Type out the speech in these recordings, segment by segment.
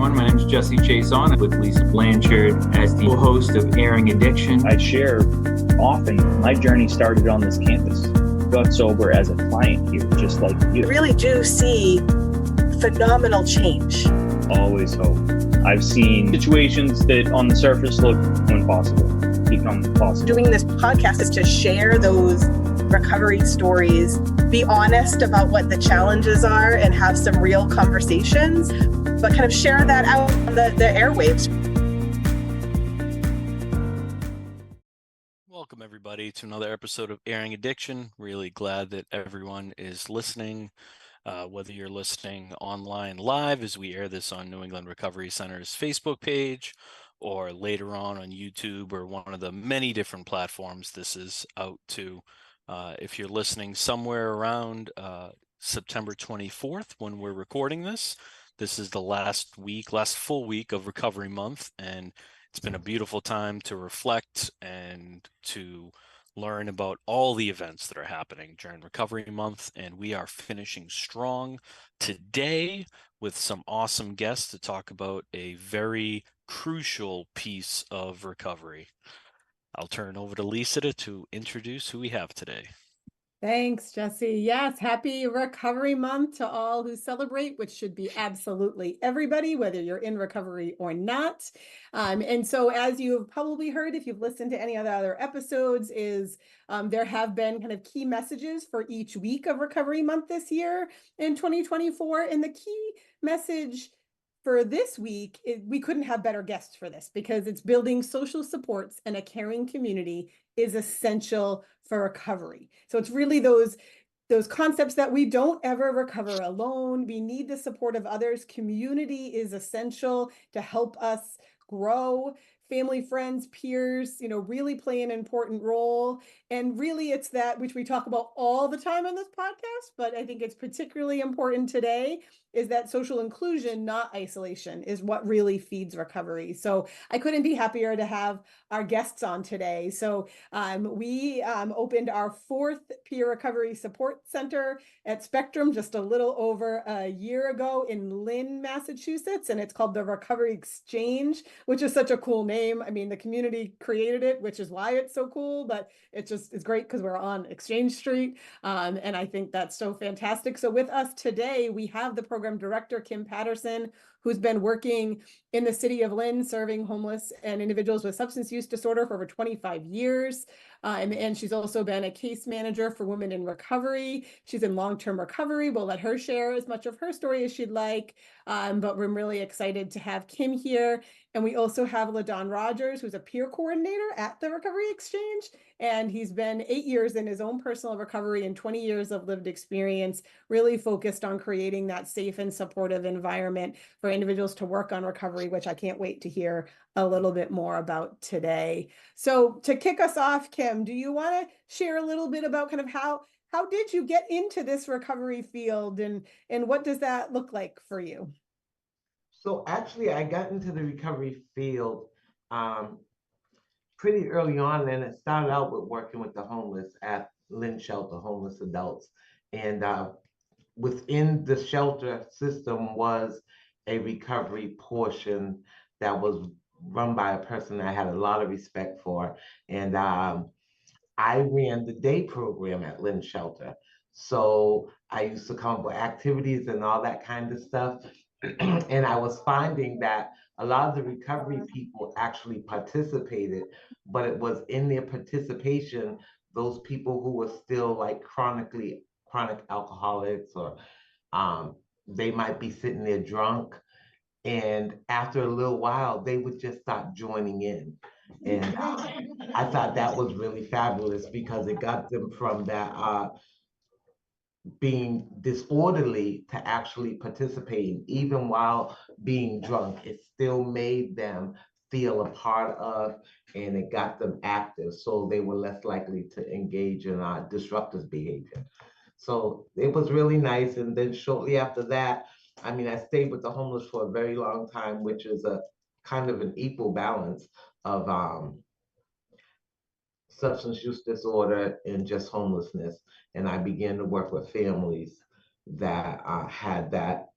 everyone. My name is Jesse Chason with Lisa Blanchard as the host of Airing Addiction. I share often my journey started on this campus. Got sober as a client here, just like you. I really do see phenomenal change. Always hope. I've seen situations that on the surface look impossible become possible. Doing this podcast is to share those recovery stories, be honest about what the challenges are and have some real conversations, but kind of share that out on the airwaves. Welcome everybody to another episode of Airing Addiction. Really glad that everyone is listening. Whether you're listening online live as we air this on New England Recovery Center's Facebook page, or later on YouTube, or one of the many different platforms this is out to. If you're listening somewhere around September 24th when we're recording this, this is the last full week of Recovery Month, and it's been a beautiful time to reflect and to learn about all the events that are happening during Recovery Month, and we are finishing strong today with some awesome guests to talk about a very crucial piece of recovery. I'll turn over to Lisa to introduce who we have today. Thanks, Jesse. Yes, happy Recovery Month to all who celebrate, which should be absolutely everybody, whether you're in recovery or not. And so as you've probably heard, if you've listened to any of the other episodes, there have been kind of key messages for each week of Recovery Month this year in 2024. And the key message for this week, we couldn't have better guests for this, because it's building social supports and a caring community is essential for recovery. So it's really those concepts that we don't ever recover alone. We need the support of others. Community is essential to help us grow. Family, friends, peers, really play an important role. And really it's that which we talk about all the time on this podcast, but I think it's particularly important today, is that social inclusion, not isolation, is what really feeds recovery. So I couldn't be happier to have our guests on today. So we opened our 4th peer recovery support center at Spectrum just a little over a year ago in Lynn, Massachusetts, and it's called the Recovery Exchange, which is such a cool name. I mean, the community created it, which is why it's so cool, but it's great because we're on Exchange Street, and I think that's so fantastic. So with us today, we have the program director, Kim Patterson, who's been working in the city of Lynn, serving homeless and individuals with substance use disorder for over 25 years. And she's also been a case manager for women in recovery. She's in long-term recovery. We'll let her share as much of her story as she'd like. But we're really excited to have Kim here. And we also have Ladonne Rogers, who's a peer coordinator at the Recovery Exchange. And he's been 8 years in his own personal recovery and 20 years of lived experience, really focused on creating that safe and supportive environment for individuals to work on recovery, which I can't wait to hear a little bit more about today. So to kick us off, Kim, do you want to share a little bit about kind of how did you get into this recovery field, and what does that look like for you? So actually, I got into the recovery field pretty early on, and it started out with working with the homeless at Lynn Shelter, homeless adults. And within the shelter system was a recovery portion that was run by a person I had a lot of respect for. And I ran the day program at Lynn Shelter. So I used to come up with activities and all that kind of stuff. And I was finding that a lot of the recovery people actually participated, but it was in their participation, those people who were still like chronic alcoholics, or they might be sitting there drunk. And after a little while, they would just start joining in. And I thought that was really fabulous, because it got them from that being disorderly to actually participating, even while being drunk. It still made them feel a part of, and it got them active, so they were less likely to engage in disruptive behavior. So it was really nice. And then shortly after that, I mean, I stayed with the homeless for a very long time, which is a kind of an equal balance of substance use disorder and just homelessness. And I began to work with families that had that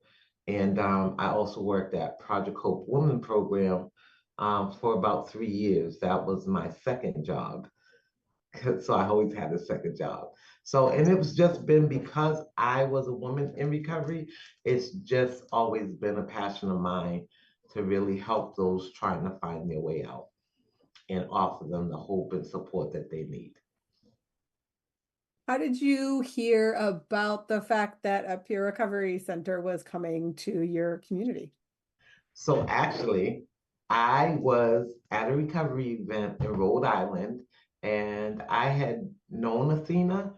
And I also worked at Project Hope Women Program for about 3 years. That was my second job. So I always had a second job. So, and it was just been because I was a woman in recovery, it's just always been a passion of mine to really help those trying to find their way out and offer them the hope and support that they need. How did you hear about the fact that a peer recovery center was coming to your community? So actually, I was at a recovery event in Rhode Island, and I had known Athena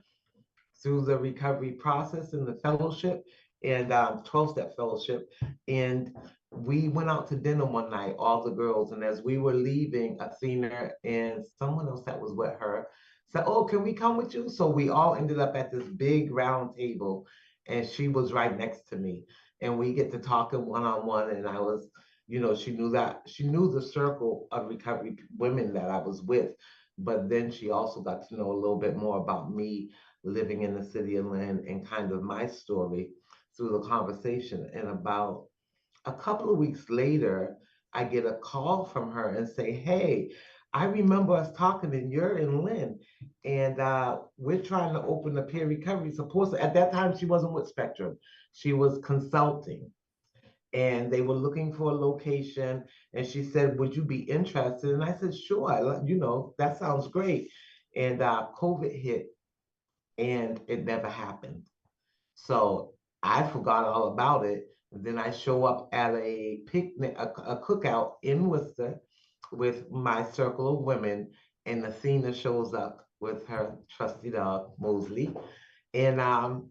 through the recovery process and the fellowship and 12-step fellowship. And we went out to dinner one night, all the girls. And as we were leaving, Athena and someone else that was with her said, "Oh, can we come with you?" So we all ended up at this big round table, and she was right next to me. And we get to talking one-on-one. And I was, she knew the circle of recovery women that I was with. But then she also got to know a little bit more about me living in the city of Lynn and kind of my story through the conversation. And about a couple of weeks later, I get a call from her and say, "Hey, I remember us talking and you're in Lynn, and we're trying to open a peer recovery support." At that time, she wasn't with Spectrum. She was consulting, and they were looking for a location. And she said, "Would you be interested?" And I said, "Sure, that sounds great." And COVID hit, and it never happened. So I forgot all about it. Then I show up at a picnic, a cookout in Worcester with my circle of women, and Athena shows up with her trusty dog, Mosley. And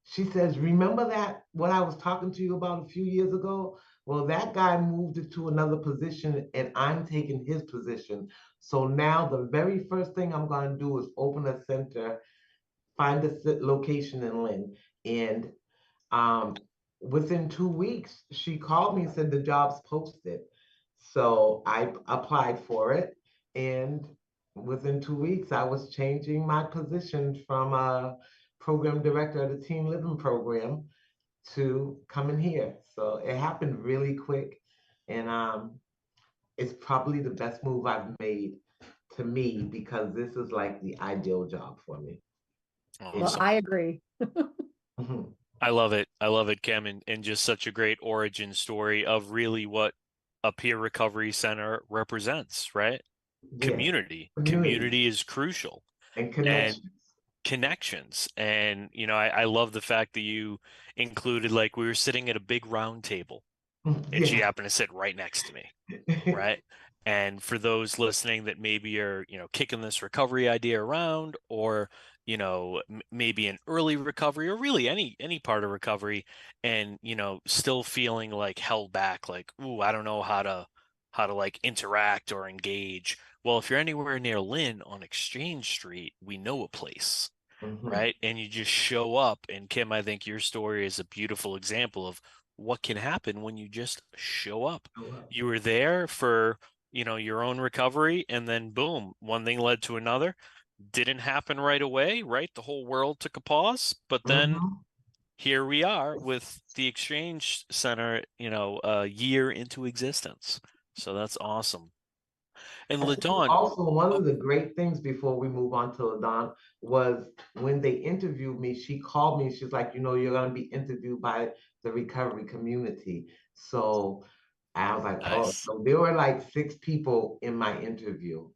she says, "Remember that what I was talking to you about a few years ago? Well, that guy moved it to another position and I'm taking his position. So now the very first thing I'm going to do is open a center, find a location in Lynn." And um, within 2 weeks, she called me and said the job's posted. So I applied for it. And within 2 weeks, I was changing my position from a program director of the teen living program to coming here. So it happened really quick. And it's probably the best move I've made to me, because this is like the ideal job for me. Well, Awesome. I agree. Mhm. I love it. I love it, Kim, and just such a great origin story of really what a peer recovery center represents, right? Yeah, Community. community Community is crucial. and And connections. connections. And, I love the fact that you included, like, we were sitting at a big round table and she Yeah. happened to sit right next to me. Right. And for those listening that maybe are, kicking this recovery idea around, or, maybe an early recovery, or really any part of recovery, and, still feeling like held back, like, ooh, I don't know how to like interact or engage. Well, if you're anywhere near Lynn on Exchange Street, we know a place, Mhm. right? And you just show up. And Kim, I think your story is a beautiful example of what can happen when you just show up. You were there for, your own recovery, and then boom, one thing led to another. Didn't happen right away, right? The whole world took a pause, but then Mhm. here we are with the Exchange Center, a year into existence. So that's awesome. And I think Ladonne, also one oh, of the great things before we move on to Ladonne was when they interviewed me, she called me and she's like, "You're going to be interviewed by the recovery community." So I was like, "Oh." nice. So there were like 6 people in my interview.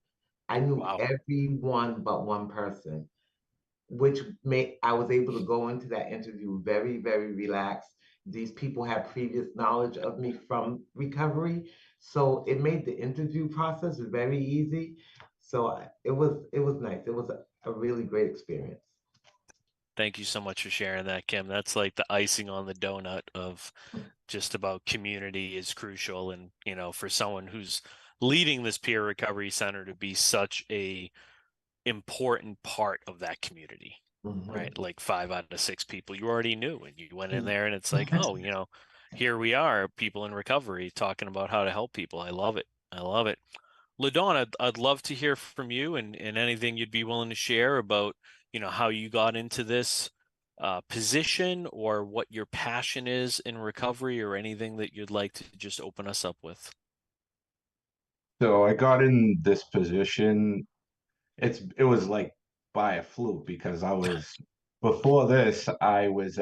I knew Wow. everyone but one person, which made I was able to go into that interview very, very relaxed. These people had previous knowledge of me from recovery, so it made the interview process very easy. So it was nice. It was a really great experience. Thank you so much for sharing that, Kim. That's like the icing on the donut of just about community is crucial. And, for someone who's leading this peer recovery center to be such a important part of that community, Mhm. right? Like 5 out of 6 people you already knew, and you went in there and it's like, oh, here we are, people in recovery talking about how to help people. I love it. I love it. LaDawn, I'd love to hear from you, and anything you'd be willing to share about, how you got into this position or what your passion is in recovery, or anything that you'd like to just open us up with? So I got in this position. It was like by a fluke because I was before this I was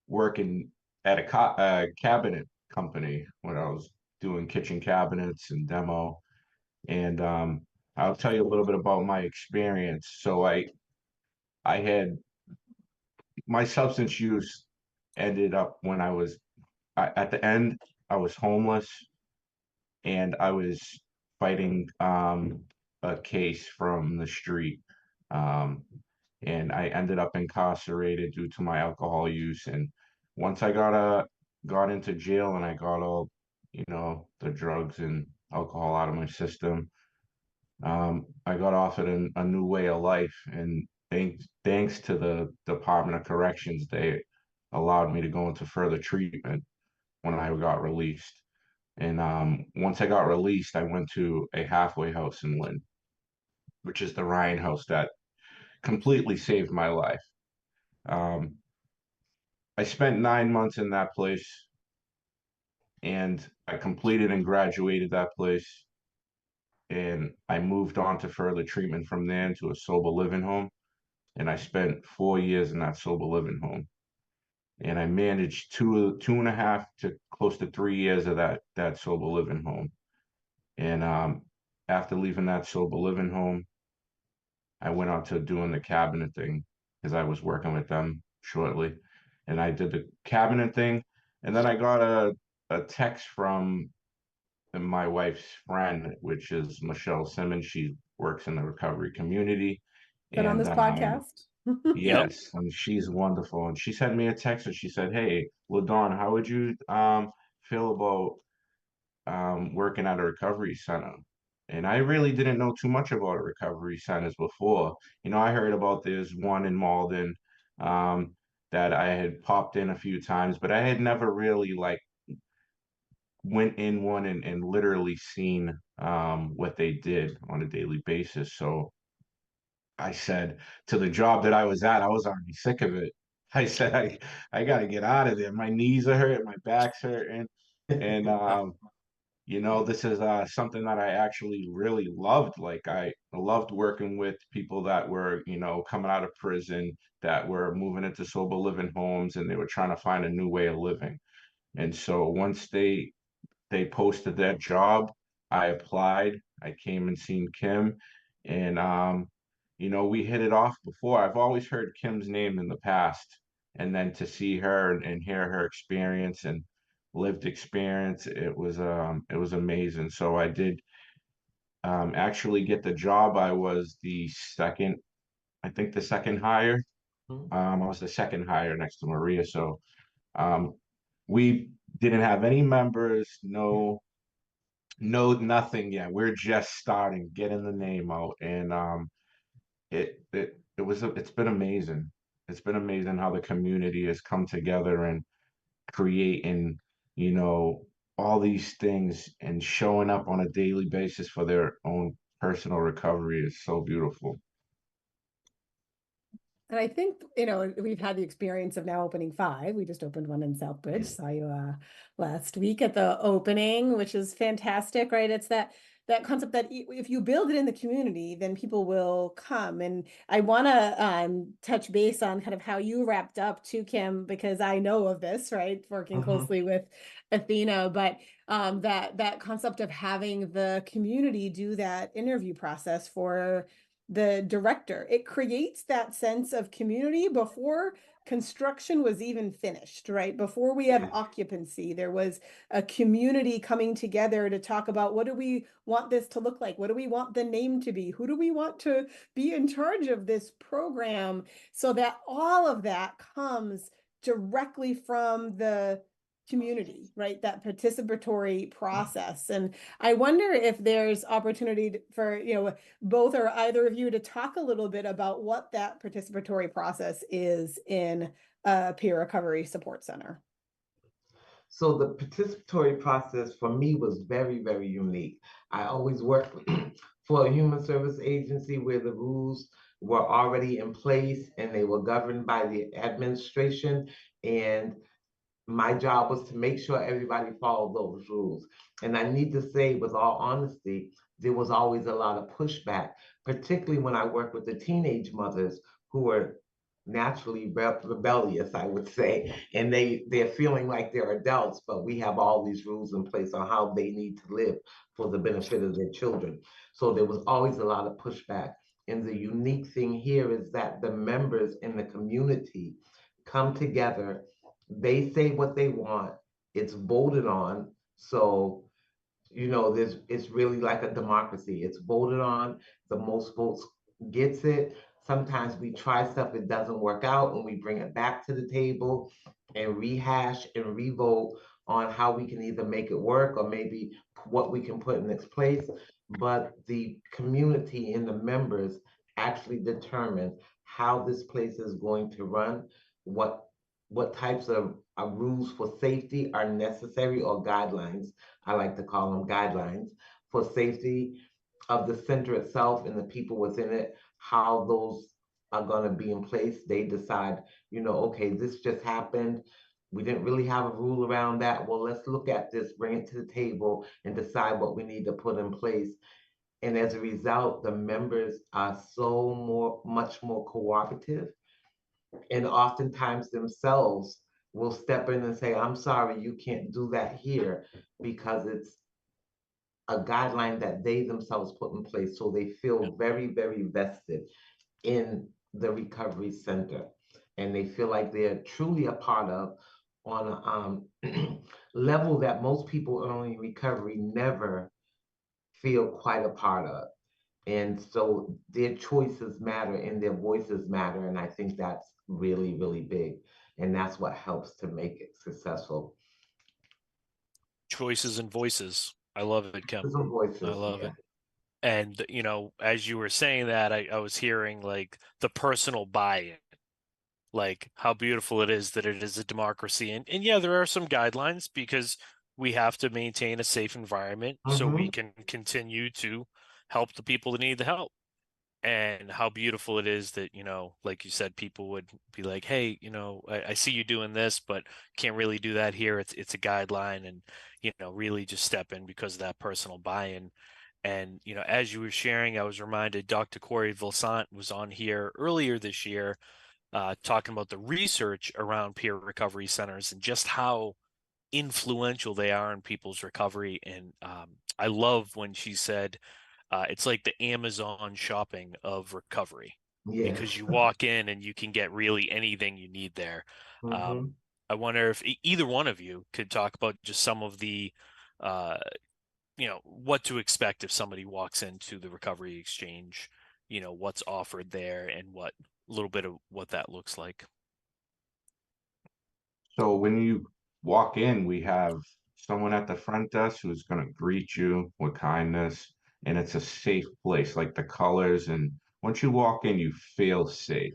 working at a cabinet company when I was doing kitchen cabinets and demo. And I'll tell you a little bit about my experience. So I had my substance use ended up when at the end I was homeless and I was fighting a case from the street. Um, and I ended up incarcerated due to my alcohol use. And once I got into jail and I got all, the drugs and alcohol out of my system, I got offered a new way of life. And thanks to the Department of Corrections, they allowed me to go into further treatment when I got released. And once I got released, I went to a halfway house in Lynn, which is the Ryan house that completely saved my life. Um, I spent 9 months in that place and I completed and graduated that place. And I moved on to further treatment from there into a sober living home. And I spent 4 years in that sober living home. And I managed two and a half to close to 3 years of that sober living home. And after leaving that sober living home, I went on to doing the cabinet thing because I was working with them shortly. And I did the cabinet thing. And then I got a text from my wife's friend, which is Michelle Simmons. She works in the recovery community. Been on And this podcast. Yep. yes, and she's wonderful. And she sent me a text and she said, "Hey, Ladonne, how would you feel about working at a recovery center?" And I really didn't know too much about recovery centers before. I heard about there's one in Malden um, that I had popped in a few times, but I had never really like went in one and literally seen what they did on a daily basis. So I said to the job that I was at, I was already sick of it. I said, I got to get out of there. My knees are hurting, my back's hurting. And this is something that I actually really loved. Like I loved working with people that were, coming out of prison, that were moving into sober living homes, and they were trying to find a new way of living. And so once they posted that job, I applied. I came and seen Kim, and we hit it off before. I've always heard Kim's name in the past, and then to see her and hear her experience and lived experience, it was amazing. So I did actually get the job. I was the second, I think the second hire. I was the second hire next to Maria. So we didn't have any members, no nothing yet. We're just starting, getting the name out, and it's been amazing. It's been amazing how the community has come together and creating, you know, all these things and showing up on a daily basis for their own personal recovery is so beautiful. And I think, we've had the experience of now opening 5. We just opened one in Southbridge. Saw you last week at the opening, which is fantastic, right? It's that concept that if you build it in the community, then people will come. And I want to touch base on kind of how you wrapped up too, Kim, because I know of this, right? Working closely with Athena, but that concept of having the community do that interview process for the director. It creates that sense of community before construction was even finished, right? Before we have occupancy, there was a community coming together to talk about, what do we want this to look like? What do we want the name to be? Who do we want to be in charge of this program? So that all of that comes directly from the community, right? That participatory process. And I wonder if there's opportunity for, both or either of you to talk a little bit about what that participatory process is in a peer recovery support center. So the participatory process for me was very, very unique. I always worked for a human service agency where the rules were already in place and they were governed by the administration. And my job was to make sure everybody followed those rules. And I need to say, with all honesty, there was always a lot of pushback, particularly when I worked with the teenage mothers who were naturally rebellious, I would say, and they're feeling like they're adults, but we have all these rules in place on how they need to live for the benefit of their children. So there was always a lot of pushback. And the unique thing here is that the members in the community come together, they say what they want, it's voted on. So it's really like a democracy. It's voted on. The most votes gets it. Sometimes we try stuff, it doesn't work out, and we bring it back to the table and rehash and revote on how we can either make it work or maybe what we can put in its place. But the community and the members actually determine how this place is going to run, what types of rules for safety are necessary, or guidelines. I like to call them guidelines for safety of the center itself and the people within it, how those are going to be in place. They decide, okay, this just happened. We didn't really have a rule around that. Well, let's look at this, bring it to the table, and decide what we need to put in place. And as a result, the members are much more cooperative, and oftentimes themselves will step in and say, I'm sorry, you can't do that here, because it's a guideline that they themselves put in place. So they feel very, very vested in the recovery center. And they feel like they're truly a part of, on a level that most people early in recovery never feel quite a part of. And so their choices matter and their voices matter. And I think that's really, really big. And that's what helps to make it successful. Choices and voices. I love it, Kim. Voices, I love yeah. it. And, as you were saying that, I was hearing like the personal buy-in, like how beautiful it is that it is a democracy. And yeah, there are some guidelines because we have to maintain a safe environment so we can continue to help the people that need the help. And how beautiful it is that, like you said, people would be like, hey, I see you doing this, but can't really do that here. It's a guideline, and, really just step in because of that personal buy-in. And, as you were sharing, I was reminded Dr. Corey Vilsant was on here earlier this year talking about the research around peer recovery centers and just how influential they are in people's recovery. And I love when she said, it's like the Amazon shopping of recovery, because you walk in and you can get really anything you need there. I wonder if either one of you could talk about just some of the, what to expect if somebody walks into the recovery exchange, what's offered there and what a little bit of what that looks like. So when you walk in, we have someone at the front desk who's going to greet you with kindness, and it's a safe place, like the colors. And once you walk in, you feel safe.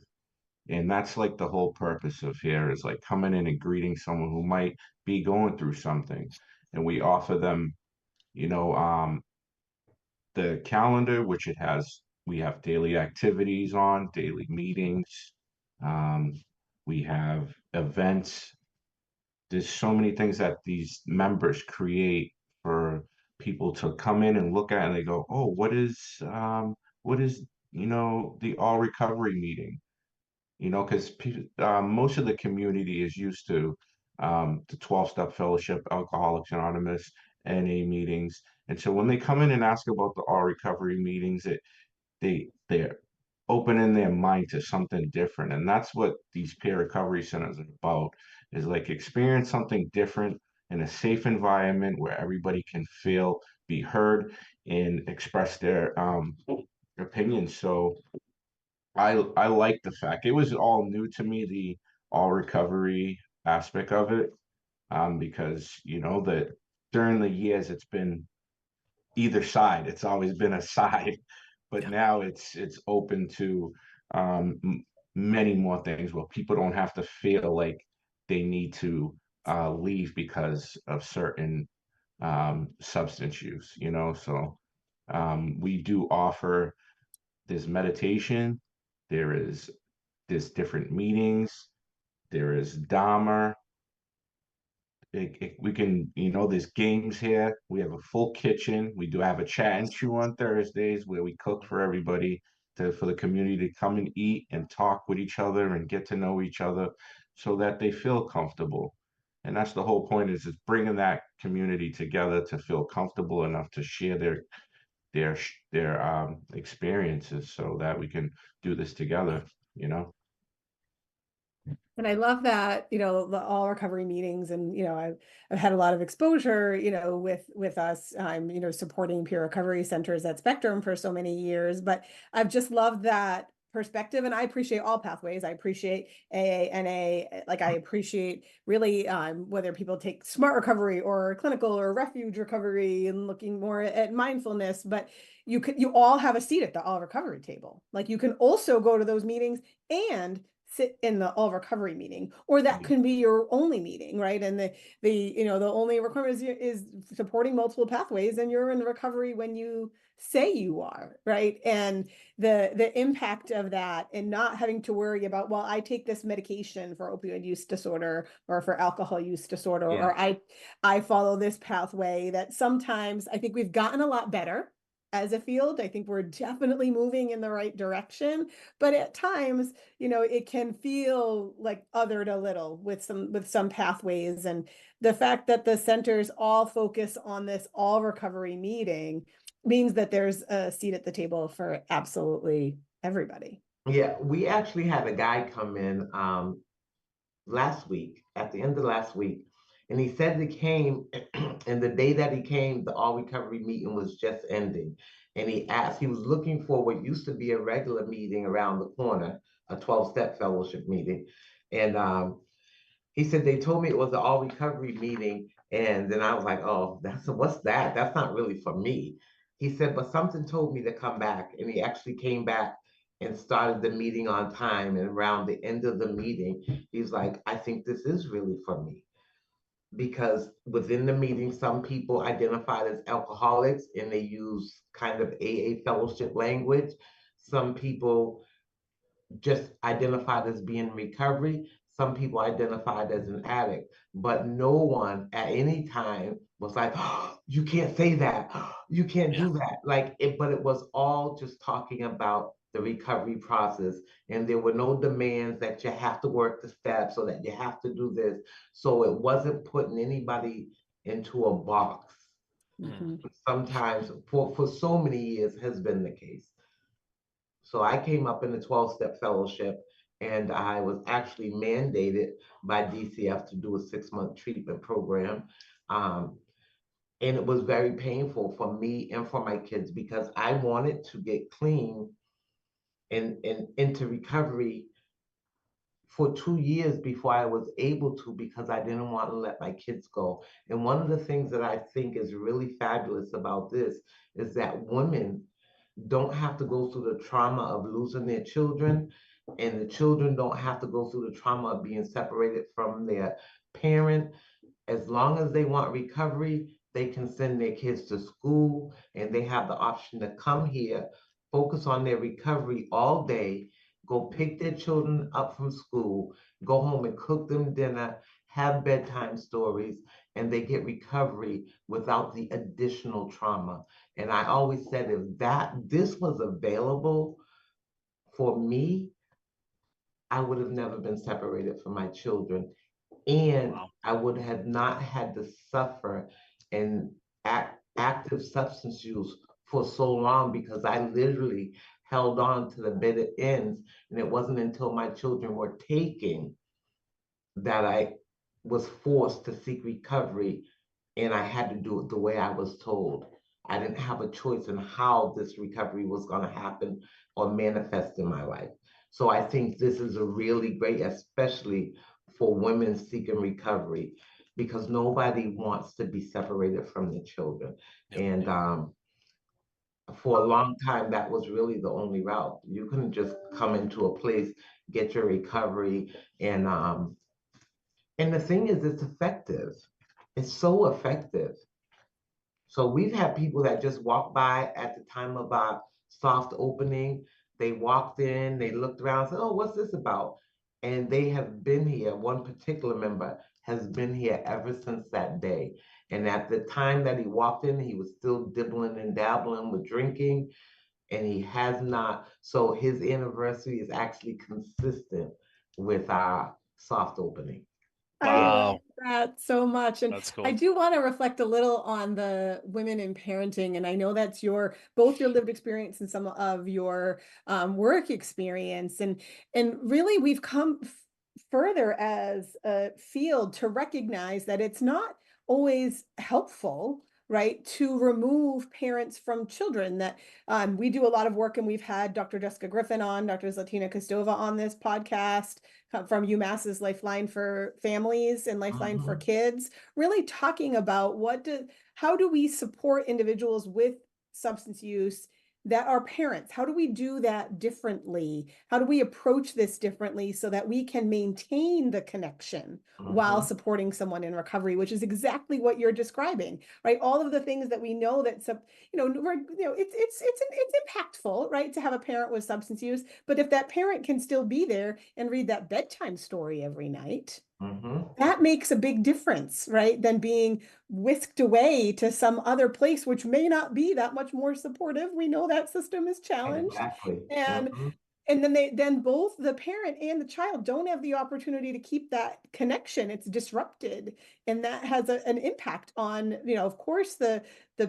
And that's like the whole purpose of here, is like coming in and greeting someone who might be going through something. And we offer them, you know, the calendar, which we have daily activities on, daily meetings. Um, we have events. There's so many things that these members create for people to come in and look at, and they go, oh, what is the all recovery meeting? Because most of the community is used to the 12-step fellowship, Alcoholics Anonymous, NA meetings. And so when they come in and ask about the all recovery meetings, they're opening their mind to something different. And that's what these peer recovery centers are about, is like experience something different in a safe environment where everybody can be heard, and express their opinions. So I like the fact it was all new to me, the all recovery aspect of it, because that during the years it's been either side. It's always been a side, but now it's open to many more things where people don't have to feel like they need to leave because of certain substance use. So we do offer this meditation. there's different meetings, there is Dahmer. We can, there's games here. We have a full kitchen. We do have a chat and chew on Thursdays where we cook for everybody for the community to come and eat and talk with each other and get to know each other so that they feel comfortable. And that's the whole point is bringing that community together to feel comfortable enough to share their experiences so that we can do this together, you know? And I love that, the all recovery meetings, and I've had a lot of exposure, with us, supporting peer recovery centers at Spectrum for so many years. But I've just loved that perspective, and I appreciate all pathways. I appreciate AA, NA, like I appreciate really whether people take smart recovery or clinical or refuge recovery and looking more at mindfulness. But you all have a seat at the all recovery table. Like you can also go to those meetings and sit in the all recovery meeting, or that can be your only meeting, right? And the only requirement is supporting multiple pathways, and you're in recovery when you say you are, right? And the impact of that, and not having to worry about, well, I take this medication for opioid use disorder or for alcohol use disorder, Yeah. or I follow this pathway. That sometimes I think we've gotten a lot better as a field. I think we're definitely moving in the right direction, but at times, it can feel like othered a little with some pathways. And the fact that the centers all focus on this all recovery meeting means that there's a seat at the table for absolutely everybody. Yeah, we actually had a guy come in last week, at the end of last week, and he said he came, and the day that he came, the all recovery meeting was just ending. And he was looking for what used to be a regular meeting around the corner, a 12-step fellowship meeting. And he said, they told me it was an all recovery meeting. And then I was like, oh, what's that? That's not really for me. He said, but something told me to come back. And he actually came back and started the meeting on time. And around the end of the meeting, he's like, I think this is really for me. Because within the meeting, some people identified as alcoholics and they use kind of AA fellowship language. Some people just identified as being in recovery. Some people identified as an addict, but no one at any time was like, oh, you can't say that. You can't do that. But it was all just talking about the recovery process. And there were no demands that you have to work the steps or that you have to do this. So it wasn't putting anybody into a box. Mm-hmm. Sometimes for so many years has been the case. So I came up in the 12-step fellowship, and I was actually mandated by DCF to do a 6-month treatment program. And it was very painful for me and for my kids because I wanted to get clean and into recovery for 2 years before I was able to, because I didn't want to let my kids go. And one of the things that I think is really fabulous about this is that women don't have to go through the trauma of losing their children, and the children don't have to go through the trauma of being separated from their parent. As long as they want recovery, they can send their kids to school, and they have the option to come here, focus on their recovery all day, go pick their children up from school, go home and cook them dinner, have bedtime stories, and they get recovery without the additional trauma. And I always said, if this was available for me, I would have never been separated from my children. And Wow. I would have not had to suffer and active substance use for so long, because I literally held on to the bitter ends. And it wasn't until my children were taken that I was forced to seek recovery, and I had to do it the way I was told. I didn't have a choice in how this recovery was going to happen or manifest in my life. So I think this is a really great, especially for women seeking recovery, because nobody wants to be separated from their children. Yep. And for a long time, that was really the only route. You couldn't just come into a place, get your recovery, and the thing is, it's effective. It's so effective. So we've had people that just walk by at the time of our soft opening They walked in, they looked around, and said, "Oh, what's this about?" And they have been here. One particular member has been here ever since that day. And at the time that he walked in, he was still dibbling and dabbling with drinking, and he has not. So his anniversary is actually consistent with our soft opening. I Yeah. love Wow, that so much. And that's I cool. do want to reflect a little on the women in parenting. And I know that's both your lived experience and some of your work experience. And really, we've come further as a field to recognize that it's not always helpful, right, to remove parents from children. That we do a lot of work, and we've had Dr. Jessica Griffin on, Dr. Zlatina Kostova on this podcast from UMass's Lifeline for Families and Lifeline for Mhm. Kids, really talking about how do we support individuals with substance use that are parents? How do we do that differently? How do we approach this differently so that we can maintain the connection while Mhm. supporting someone in recovery, which is exactly what you're describing, right? All of the things that we know that it's impactful, right, to have a parent with substance use, but if that parent can still be there and read that bedtime story every night, Mhm. that makes a big difference, right? Than being whisked away to some other place, which may not be that much more supportive. We know that system is challenged. Exactly. And Mhm. and then both the parent and the child don't have the opportunity to keep that connection. It's disrupted. And that has an impact on, of course, the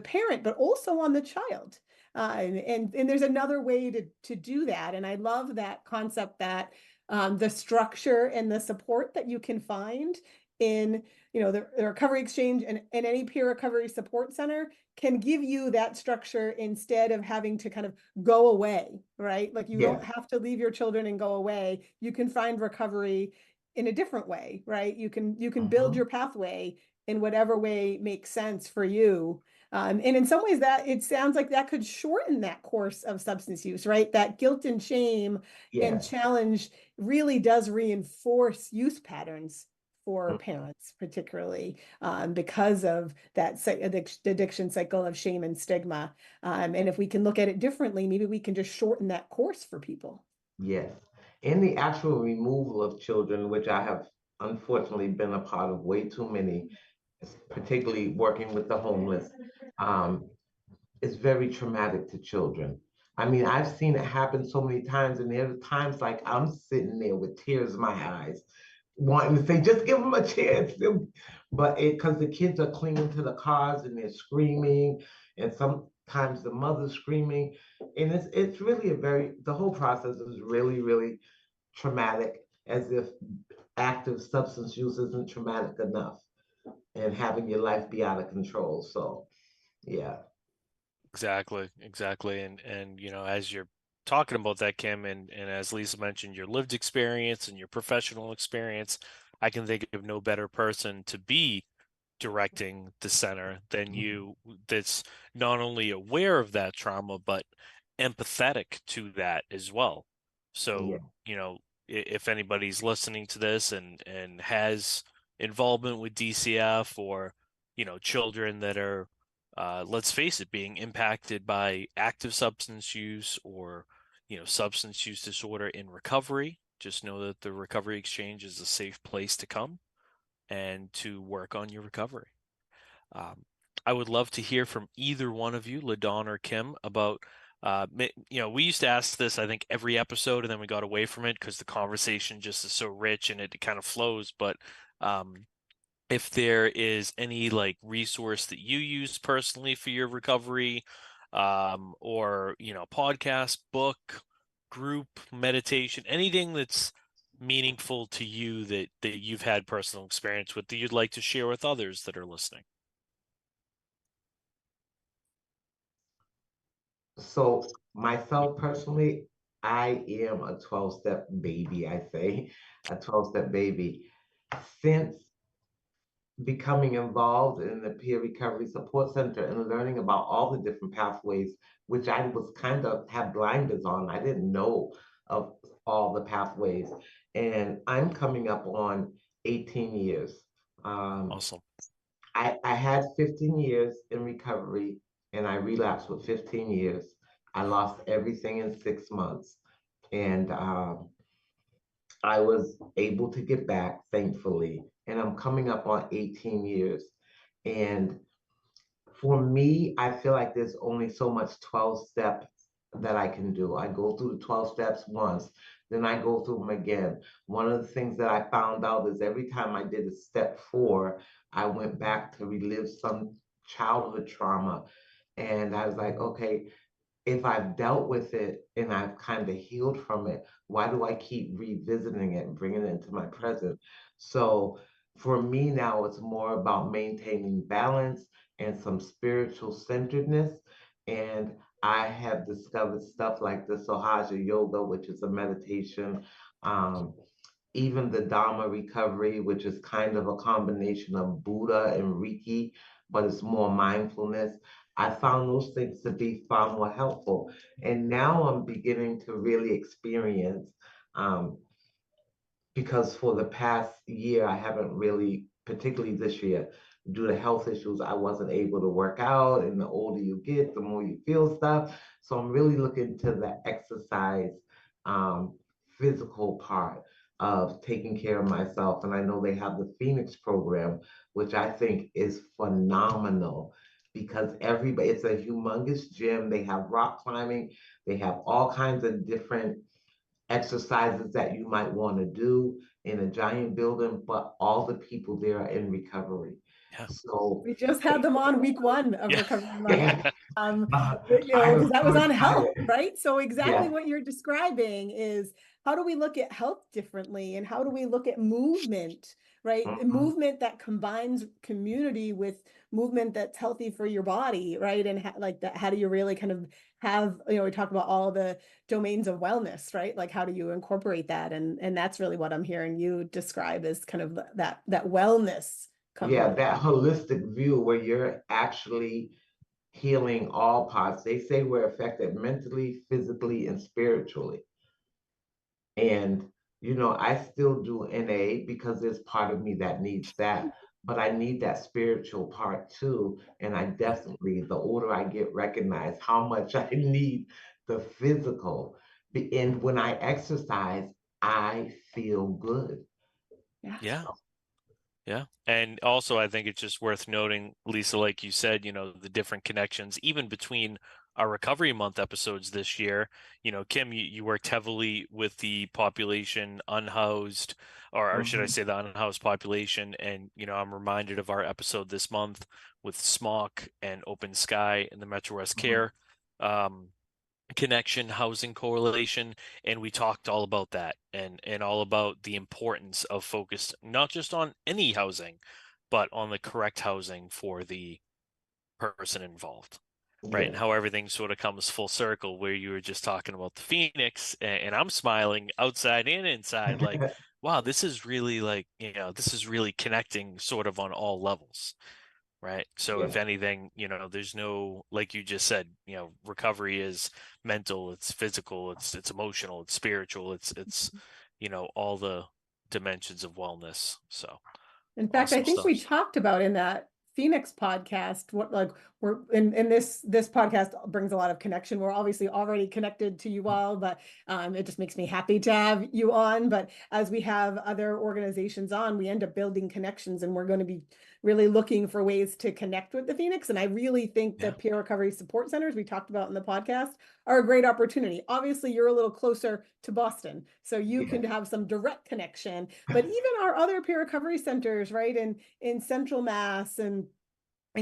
parent, but also on the child. And there's another way to do that. And I love that concept that the structure and the support that you can find in the recovery exchange and any peer recovery support center can give you that structure instead of having to kind of go away, right? Like you don't Yes. have to leave your children and go away. You can find recovery in a different way, right? You can build Mhm. your pathway in whatever way makes sense for you. And in some ways that it sounds like that could shorten that course of substance use, right? That guilt and shame and Yes. challenge really does reinforce use patterns for Mm. parents, particularly because of that addiction cycle of shame and stigma. And if we can look at it differently, maybe we can just shorten that course for people. Yes. In the actual removal of children, which I have unfortunately been a part of way too many, particularly working with the homeless, um, is very traumatic to children. I mean, I've seen it happen so many times, and there are times like I'm sitting there with tears in my eyes, wanting to say, just give them a chance. But because the kids are clinging to the cars and they're screaming, and sometimes the mother's screaming, and it's really the whole process is really, really traumatic, as if active substance use isn't traumatic enough, and having your life be out of control. So, yeah. Exactly. And as you're talking about that, Kim, and as Lisa mentioned, your lived experience and your professional experience, I can think of no better person to be directing the center than you, that's not only aware of that trauma, but empathetic to that as well. Yeah. So, if anybody's listening to this and has involvement with DCF, or, children that are, let's face it, being impacted by active substance use, or, substance use disorder in recovery, just know that the Recovery Exchange is a safe place to come and to work on your recovery. Um, I would love to hear from either one of you, Ladonne or Kim, about, we used to ask this, I think, every episode, and then we got away from it because the conversation just is so rich and it kind of flows. But if there is any like resource that you use personally for your recovery, or, podcast, book, group, meditation, anything that's meaningful to you that you've had personal experience with that you'd like to share with others that are listening. So myself personally, I am a 12-step baby, I say, a 12-step baby. Since becoming involved in the peer recovery support center and learning about all the different pathways, which I was kind of had blinders on. I didn't know of all the pathways. And I'm coming up on 18 years. Um, Awesome. I had 15 years in recovery, and I relapsed with 15 years. I lost everything in 6 months. And I was able to get back, thankfully. And I'm coming up on 18 years. And for me, I feel like there's only so much 12 steps that I can do. I go through the 12 steps once, then I go through them again. One of the things that I found out is every time I did a step 4, I went back to relive some childhood trauma. And I was like, okay, if I've dealt with it and I've kind of healed from it, why do I keep revisiting it and bringing it into my present? So for me now, it's more about maintaining balance and some spiritual centeredness. And I have discovered stuff like the Sohaja Yoga, which is a meditation. Um, Even the Dharma recovery, which is kind of a combination of Buddha and Reiki, but it's more mindfulness. I found those things to be far more helpful. And now I'm beginning to really experience, um, because for the past year, I haven't really, particularly this year, due to health issues, I wasn't able to work out. And the older you get, the more you feel stuff. So I'm really looking to the exercise, um, physical part of taking care of myself. And I know they have the Phoenix program, which I think is phenomenal because everybody, it's a humongous gym. They have rock climbing, they have all kinds of different exercises that you might want to do in a giant building, but all the people there are in recovery. Yeah. So, We just had them on week 1 of Yeah. Recovery Month. I Because am that so was on health, excited. right? So exactly Yeah. what you're describing is how do we look at health differently, and how do we look at movement, right? Mhm. Movement that combines community with movement that's healthy for your body, right? And like that, how do you really kind of have, we talk about all the domains of wellness, right? Like how do you incorporate that? And that's really what I'm hearing you describe as kind of that wellness Yeah, component. that holistic view where you're actually healing all parts. They say we're affected mentally, physically, and spiritually. And, I still do NA because there's part of me that needs that, but I need that spiritual part too. And I definitely, the older I get, recognize how much I need the physical. And when I exercise, I feel good. Yeah. Yeah. Yeah. And also, I think it's just worth noting, Lisa, like you said, the different connections, even between our Recovery Month episodes this year. Kim, you worked heavily with the population unhoused, or should I Mhm. say the unhoused population. And, I'm reminded of our episode this month with SMOC and Open Sky and the Metro West Mhm. Care. Connection, housing correlation, and we talked all about that and all about the importance of focus not just on any housing, but on the correct housing for the person involved, right? And Yeah. how everything sort of comes full circle, where you were just talking about the Phoenix, and I'm smiling outside and inside, like, wow, this is really like, this is really connecting sort of on all levels. Right. So if Yeah. anything, there's no, like you just said, recovery is mental, it's physical, it's emotional, it's spiritual, it's, all the dimensions of wellness. So In fact, I awesome think stuff. we talked about in that Phoenix podcast, what like we're in this podcast brings a lot of connection. We're obviously already connected to you all, but it just makes me happy to have you on. But as we have other organizations on, we end up building connections, and we're going to be really looking for ways to connect with the Phoenix. And I really think the Yeah. peer recovery support centers we talked about in the podcast are a great opportunity. Obviously, you're a little closer to Boston, so you Yeah. can have some direct connection. But even our other peer recovery centers, right, in Central Mass and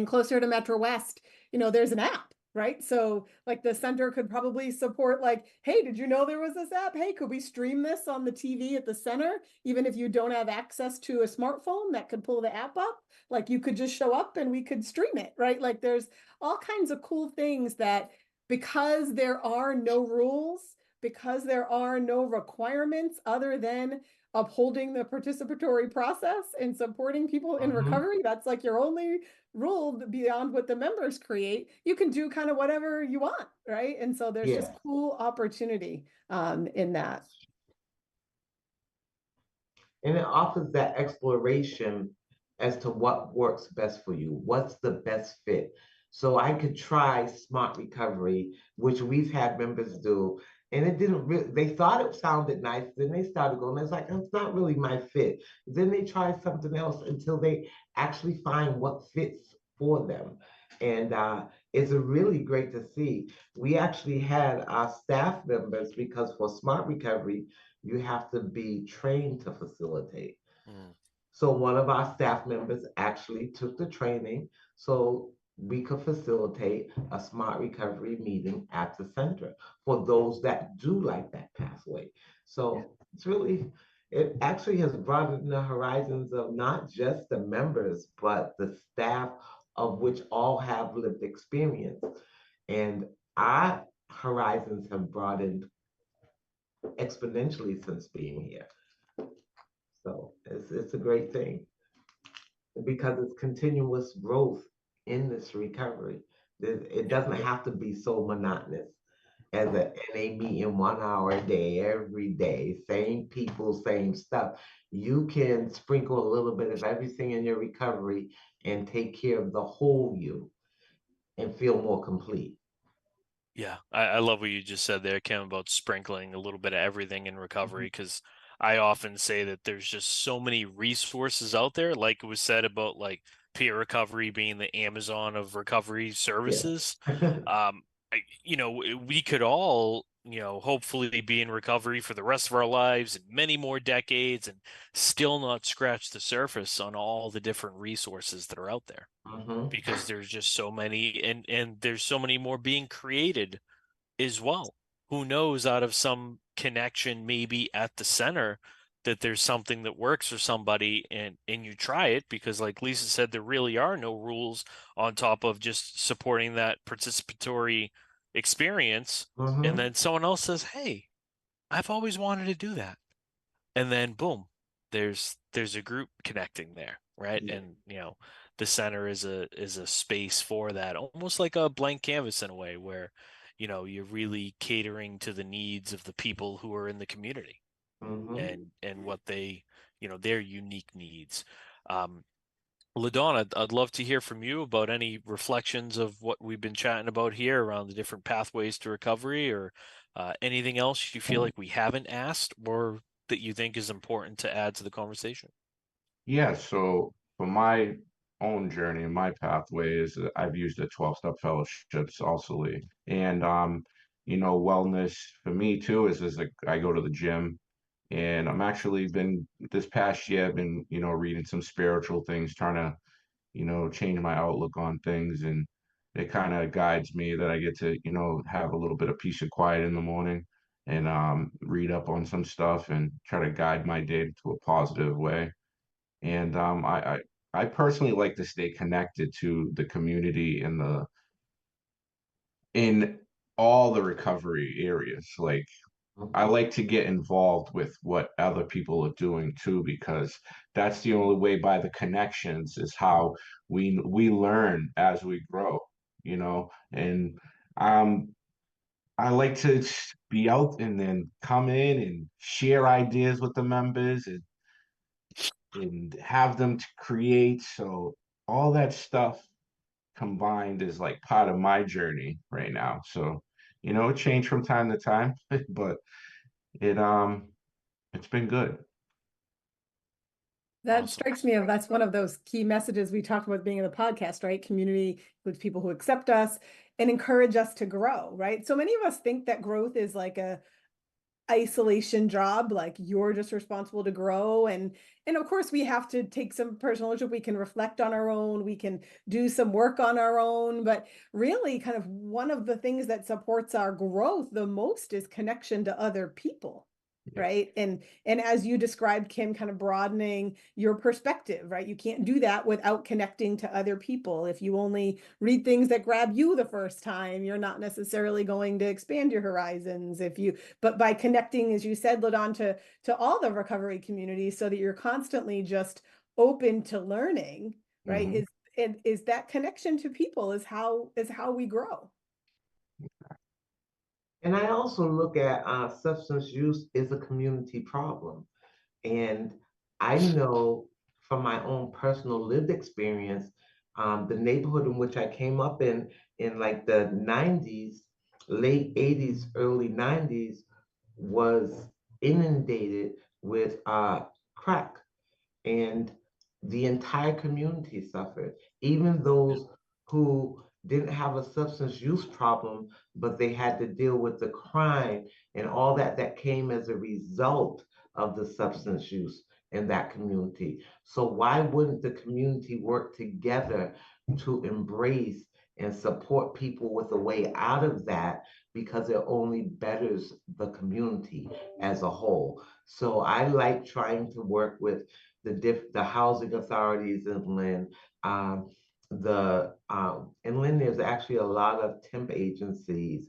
closer to Metro West, there's an app, right? So like the center could probably support like, hey, did you know there was this app? Hey, could we stream this on the TV at the center? Even if you don't have access to a smartphone that could pull the app up, like you could just show up and we could stream it, right? Like there's all kinds of cool things that, because there are no rules, because there are no requirements other than upholding the participatory process and supporting people in Mhm. recovery, that's like your only rule beyond what the members create. You can do kind of whatever you want, right? And so there's just Yeah. cool opportunity in that. And it offers that exploration as to what works best for you. What's the best fit? So I could try smart recovery, which we've had members do. And it didn't really, they thought it sounded nice. Then they started going, it's like, it's not really my fit. Then they try something else until they actually find what fits for them. And it's really great to see. We actually had our staff members, because for smart recovery, you have to be trained to facilitate. Mm. So one of our staff members actually took the training so we could facilitate a smart recovery meeting at the center for those that do like that pathway. So it's really, it actually has broadened the horizons of not just the members, but the staff, of which all have lived experience. And our horizons have broadened exponentially since being here. So it's a great thing, because it's continuous growth in this recovery. It doesn't have to be so monotonous as an NA meeting 1 hour a day, every day, same people, same stuff. You can sprinkle a little bit of everything in your recovery and take care of the whole you and feel more complete. Yeah, I love what you just said there, Kim, about sprinkling a little bit of everything in recovery, because I often say that there's just so many resources out there, like it was said about like peer recovery being the Amazon of recovery services. We could all, hopefully be in recovery for the rest of our lives and many more decades and still not scratch the surface on all the different resources that are out there, because there's just so many, and there's so many more being created as well. Who knows, out of some connection maybe at the center, that there's something that works for somebody, and you try it, because like Lisa said, there really are no rules on top of just supporting that participatory experience. And then someone else says, hey, I've always wanted to do that, and then boom, there's a group connecting there, right? Yeah. And the center is a space for that, almost like a blank canvas in a way, where you're really catering to the needs of the people who are in the community, and what they, their unique needs. Ladonne, I'd love to hear from you about any reflections of what we've been chatting about here around the different pathways to recovery, or anything else you feel like we haven't asked, or that you think is important to add to the conversation. Yeah, so for my own journey and my pathway is that I've used the 12-step fellowships also, Lee. And wellness for me too is like I go to the gym, and I'm actually been this past year I've been, reading some spiritual things, trying to, change my outlook on things, and it kind of guides me that I get to, have a little bit of peace and quiet in the morning, and read up on some stuff and try to guide my day to a positive way. And I personally like to stay connected to the community in all the recovery areas. Like I like to get involved with what other people are doing too, because that's the only way, by the connections, is how we learn as we grow, and um I like to be out and then come in and share ideas with the members, and have them to create. So all that stuff combined is like part of my journey right now. So, it changed from time to time, but it's been good. That Awesome. strikes me as that's one of those key messages we talked about being in the podcast, right? Community with people who accept us and encourage us to grow, right? So many of us think that growth is like a isolation job, like you're just responsible to grow, and of course we have to take some personal ownership. We can reflect on our own, we can do some work on our own, but really kind of one of the things that supports our growth the most is connection to other people. Right. And as you described, Kim, kind of broadening your perspective, right? You can't do that without connecting to other people. If you only read things that grab you the first time, you're not necessarily going to expand your horizons. But by connecting, as you said, Ladonne, to all the recovery community, so that you're constantly just open to learning, right? Is that connection to people is how we grow. And I also look at substance use as a community problem. And I know from my own personal lived experience, The neighborhood in which I came up in like the 90s, late 80s, early 90s, was inundated with crack, and the entire community suffered. Even those who didn't have a substance use problem, but they had to deal with the crime and all that came as a result of the substance use in that community. So why wouldn't the community work together to embrace and support people with a way out of that, because it only betters the community as a whole. So I like trying to work with the housing authorities in Lynn. In Lynn, there's actually a lot of temp agencies.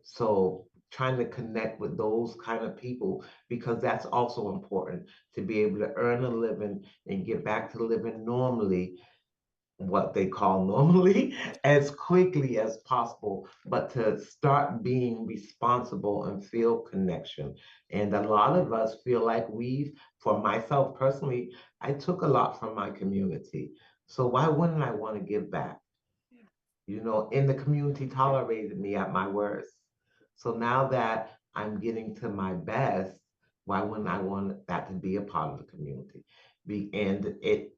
So trying to connect with those kind of people, because that's also important, to be able to earn a living and get back to living normally, what they call normally, as quickly as possible, but to start being responsible and feel connection. And a lot of us feel like for myself personally, I took a lot from my community. So why wouldn't I want to give back? And the community tolerated me at my worst. So now that I'm getting to my best, why wouldn't I want that to be a part of the community?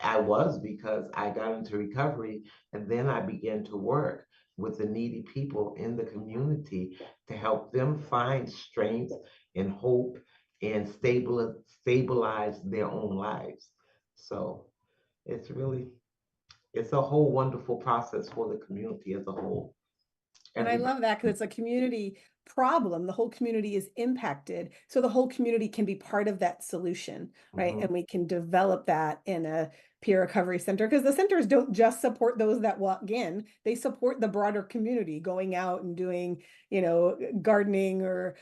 I was, because I got into recovery, and then I began to work with the needy people in the community to help them find strength and hope and stabilize their own lives. So it's really it's a whole wonderful process for the community as a whole. And I love that because it's a community problem. The whole community is impacted. So the whole community can be part of that solution, right? Mhm. And we can develop that in a peer recovery center, because the centers don't just support those that walk in, they support the broader community going out and doing, gardening or,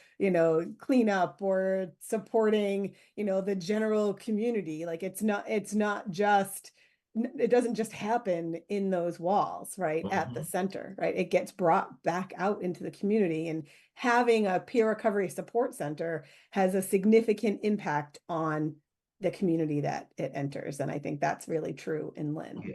cleanup, or supporting, the general community. Like it's not just, it doesn't just happen in those walls, right, at the Mhm. center, right? It gets brought back out into the community, and having a peer recovery support center has a significant impact on the community that it enters. And I think that's really true in Lynn. Yeah.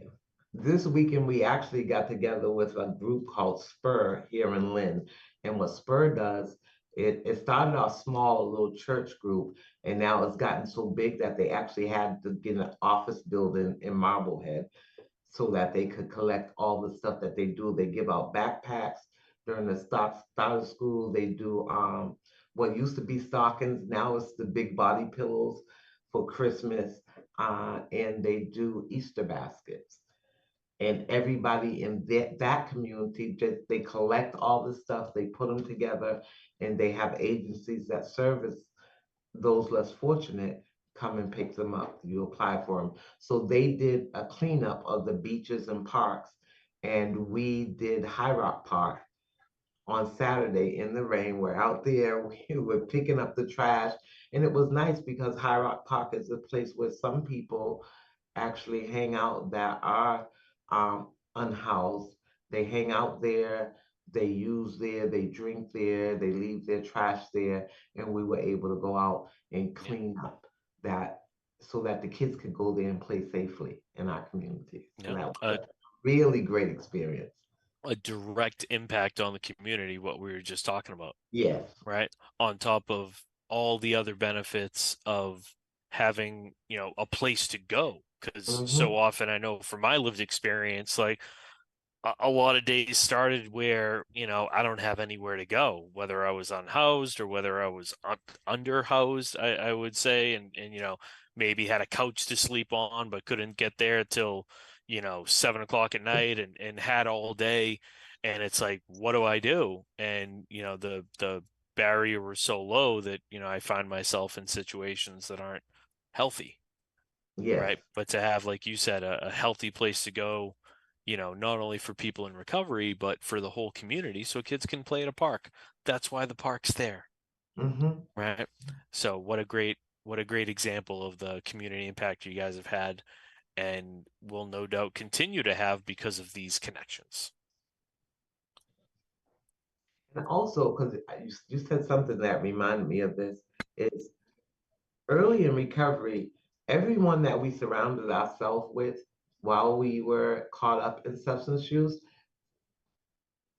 This weekend, we actually got together with a group called Spur here in Lynn. And what Spur does, it started off small, a little church group, and now it's gotten so big that they actually had to get an office building in Marblehead so that they could collect all the stuff that they do. They give out backpacks during the start of school. They do what used to be stockings, now it's the big body pillows for Christmas, and they do Easter baskets. And everybody in that community, they collect all the stuff, they put them together, and they have agencies that service those less fortunate, come and pick them up. You apply for them. So they did a cleanup of the beaches and parks, and we did High Rock Park on Saturday in the rain. We're out there, we were picking up the trash, and it was nice because High Rock Park is a place where some people actually hang out that are unhoused. They hang out there, they use there, they drink there, they leave their trash there, and we were able to go out and clean up that so that the kids could go there and play safely in our community. So Yeah. that was a really great experience. A direct impact on the community, what we were just talking about. Yes. Right. On top of all the other benefits of having, a place to go. Because so often, I know from my lived experience, like a lot of days started where, I don't have anywhere to go, whether I was unhoused or whether I was underhoused, I would say, and maybe had a couch to sleep on, but couldn't get there till, 7 o'clock at night, and had all day. And it's like, what do I do? And, the barrier was so low that, I find myself in situations that aren't healthy. Yes. Right. But to have, like you said, a healthy place to go, not only for people in recovery, but for the whole community, so kids can play at a park. That's why the park's there. Right. So what a great example of the community impact you guys have had, and will no doubt continue to have because of these connections. And also, because you said something that reminded me of this, is early in recovery, everyone that we surrounded ourselves with while we were caught up in substance use,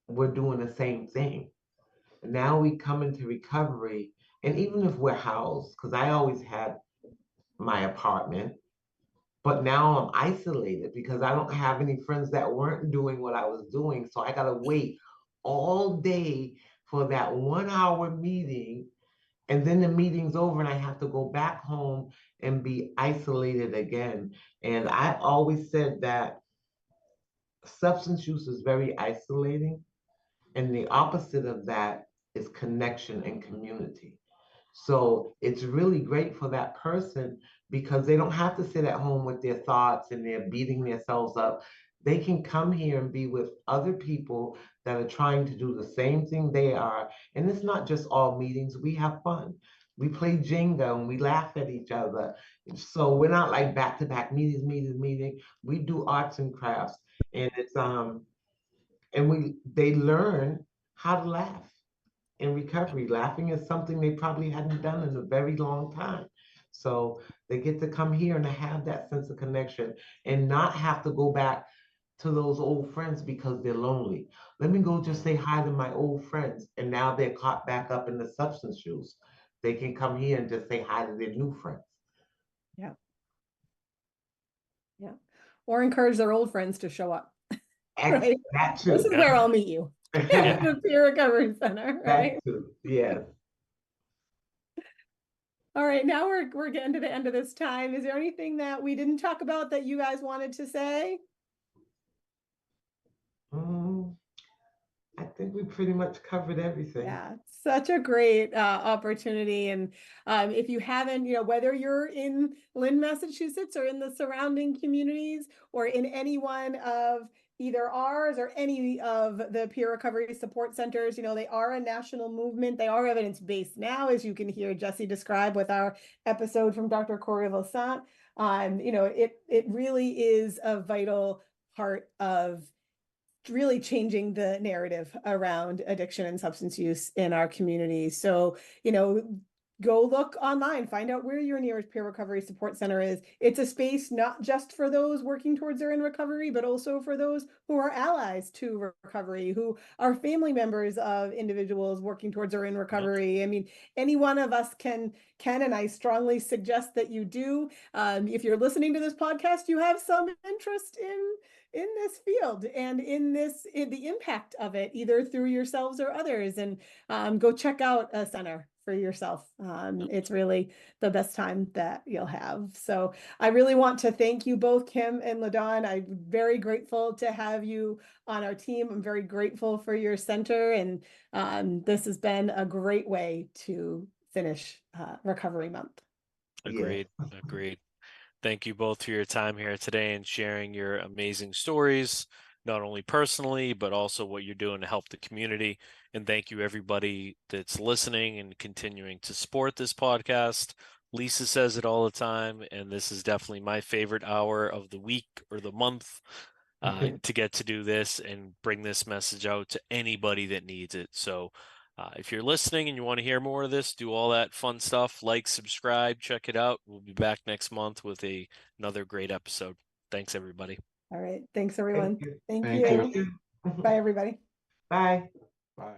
we're doing the same thing. Now we come into recovery, and even if we're housed, because I always had my apartment, but now I'm isolated because I don't have any friends that weren't doing what I was doing. So I got to wait all day for that 1 hour meeting. And then the meeting's over and I have to go back home and be isolated again. And I always said that substance use is very isolating. And the opposite of that is connection and community. So it's really great for that person because they don't have to sit at home with their thoughts and they're beating themselves up. They can come here and be with other people that are trying to do the same thing they are. And it's not just all meetings, we have fun. We play Jenga and we laugh at each other. So we're not like back to back meeting. We do arts and crafts. And it's and they learn how to laugh in recovery. Laughing is something they probably hadn't done in a very long time. So they get to come here and have that sense of connection and not have to go back to those old friends because they're lonely. Let me go just say hi to my old friends. And now they're caught back up in the substance use. They can come here and just say hi to their new friends. Yeah. Yeah. Or encourage their old friends to show up. Right. That too. This is where I'll meet you. The Peer Recovery Center, right? That too. Yes. All right, now we're getting to the end of this time. Is there anything that we didn't talk about that you guys wanted to say? I think we pretty much covered everything. Yeah, such a great opportunity. And if you haven't, whether you're in Lynn, Massachusetts or in the surrounding communities or in any one of either ours or any of the peer recovery support centers, they are a national movement. They are evidence-based now, as you can hear Jesse describe with our episode from Dr. Corey Vilsant. It really is a vital part of really changing the narrative around addiction and substance use in our community. So, go look online, find out where your nearest peer recovery support center is. It's a space not just for those working towards their in recovery, but also for those who are allies to recovery, who are family members of individuals working towards their in recovery. Yep. I mean, any one of us can, and I strongly suggest that you do. If you're listening to this podcast, you have some interest in this field and in the impact of it, either through yourselves or others, and go check out a center for yourself. It's really the best time that you'll have. So I really want to thank you both, Kim and Ladonne. I'm very grateful to have you on our team. I'm very grateful for your center, and this has been a great way to finish Recovery Month. Agreed. Agreed. Thank you both for your time here today and sharing your amazing stories, not only personally, but also what you're doing to help the community. And thank you, everybody that's listening and continuing to support this podcast. Lisa says it all the time, and this is definitely my favorite hour of the week or the month to get to do this and bring this message out to anybody that needs it. So if you're listening and you want to hear more of this, do all that fun stuff, like, subscribe, check it out. We'll be back next month with another great episode. Thanks, everybody. All right. Thanks, everyone. Thank you. Bye, everybody. Bye. Bye.